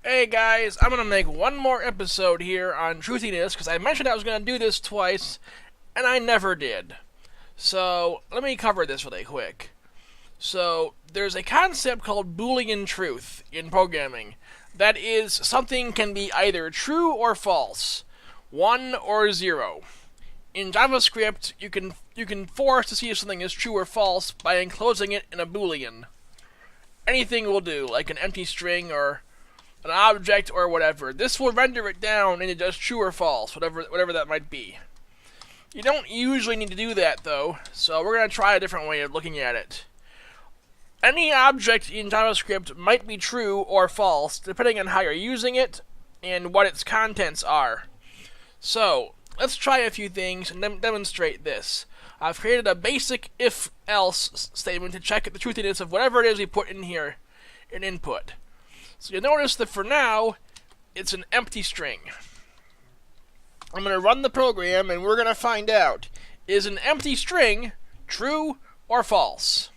Hey guys, I'm gonna make one more episode here on Truthiness because I mentioned I was gonna do this twice, and I never did. So let me cover this really quick. So there's a concept called Boolean truth in programming. That is, something can be either true or false, 1 or 0. In JavaScript, you can force to see if something is true or false by enclosing it in a Boolean. Anything will do, like an empty string or an object or whatever. This will render it down into just true or false, whatever that might be. You don't usually need to do that though, so we're going to try a different way of looking at it. Any object in JavaScript might be true or false, depending on how you're using it and what its contents are. So, let's try a few things and demonstrate this. I've created a basic if-else statement to check the truthiness of whatever it is we put in here in input. So you'll notice that for now, it's an empty string. I'm going to run the program and we're going to find out, is an empty string true or false?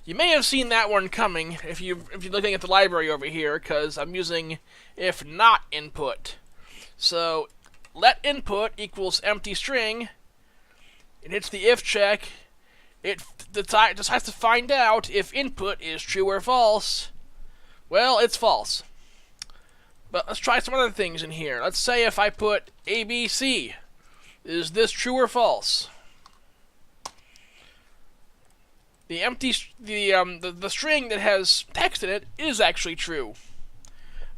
You may have seen that one coming if you're looking at the library over here, because I'm using if not input. So let input equals empty string. It hits the if check. It just has to find out if input is true or false. Well, it's false. But let's try some other things in here. Let's say if I put ABC, is this true or false? The string that has text in it is actually true.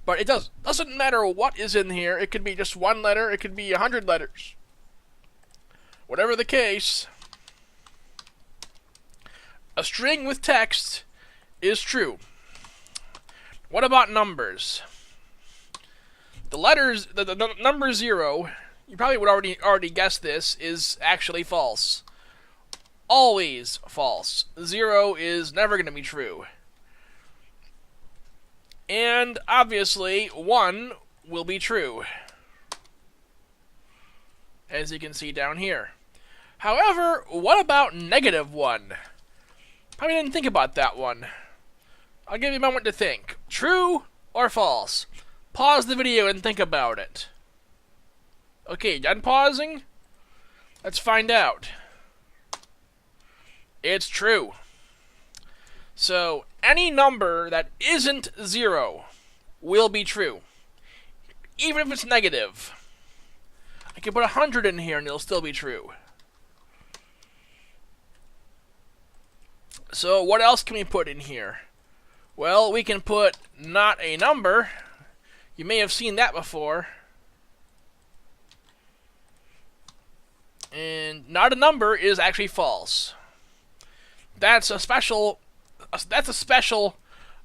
But it doesn't matter what is in here. It could be just one letter. It could be 100 letters. Whatever the case, a string with text is true. What about numbers? The letters, the number 0, you probably would already guess this, is actually false. Always false. 0 is never going to be true. And obviously, 1 will be true, as you can see down here. However, what about -1? Probably didn't think about that one. I'll give you a moment to think. True or false? Pause the video and think about it. Okay, done pausing? Let's find out. It's true. So, any number that isn't 0 will be true, even if it's negative. I can put 100 in here and it'll still be true. So, what else can we put in here? Well, we can put not a number. You may have seen that before. And not a number is actually false. That's a special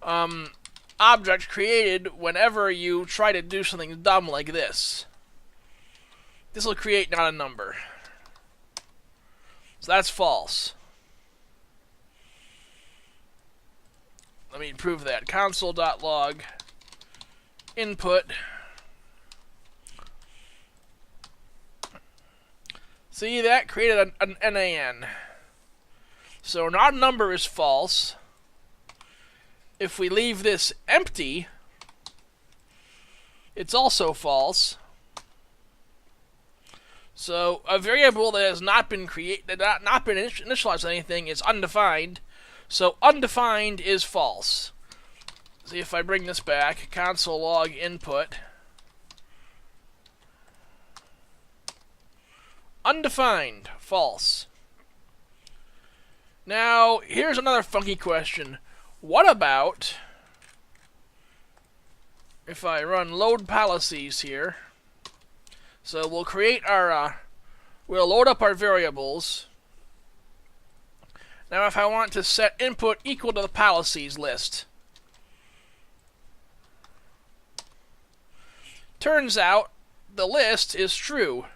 object created whenever you try to do something dumb like this. This will create not a number. So that's false. Let me prove that. Console.log input. See, that created an NaN. So not a number is false. If we leave this empty, it's also false. So a variable that has not been initialized with anything is undefined. So undefined is false. See if I bring this back, console log input. Undefined, false. Now, here's another funky question. What about if I run load policies here? So we'll create our, we'll load up our variables. Now if I want to set input equal to the policies list, turns out the list is true,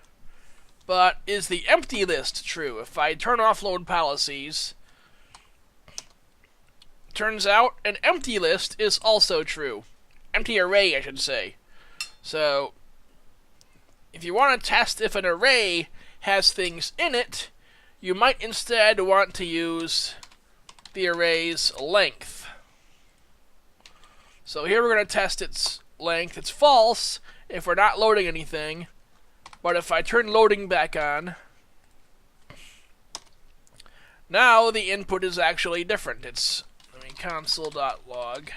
but is the empty list true? If I turn off load policies, turns out an empty list is also true. Empty array, I should say. So, if you want to test if an array has things in it, you might instead want to use the array's length. So here we're going to test its length. It's false if we're not loading anything. But if I turn loading back on, now the input is actually different. It's console.log.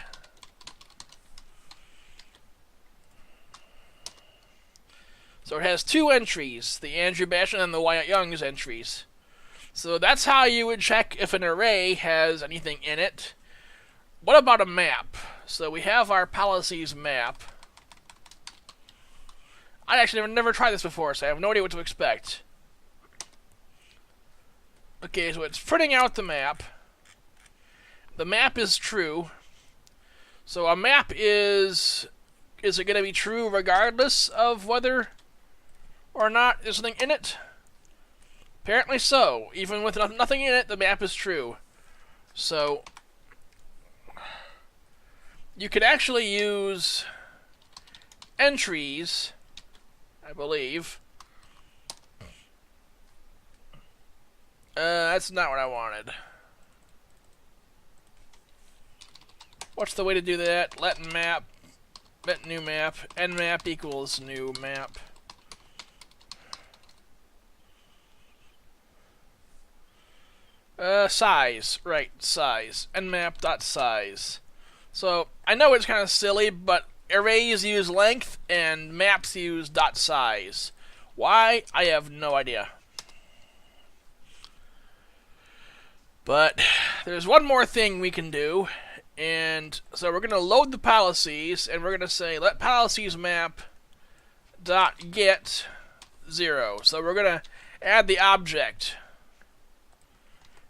So it has two entries, the Andrew Bash and the Wyatt Young's entries. So that's how you would check if an array has anything in it. What about a map? So we have our policies map. I actually have never tried this before, so I have no idea what to expect. Okay, so it's printing out the map. The map is true. So a map is it going to be true regardless of whether or not there's something in it? Apparently so. Even with nothing in it, the map is true. So you could actually use entries, I believe. That's not what I wanted. What's the way to do that? Let new map, nmap equals new map. Size, right, size. nmap.size. So, I know it's kind of silly, but arrays use length and maps use .size. Why? I have no idea. But there's one more thing we can do, and so we're going to load the policies, and we're going to say let policies map .get 0. So we're going to add the object.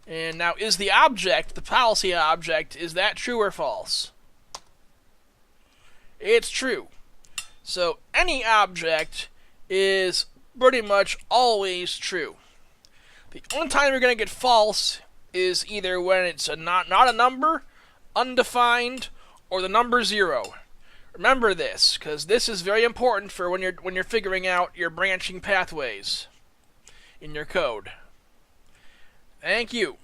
And now, is the object, the policy object, is that true or false? It's true. So any object is pretty much always true. The only time you're going to get false is either when it's not a number, undefined, or the number 0. Remember this, because this is very important for when you're figuring out your branching pathways in your code. Thank you.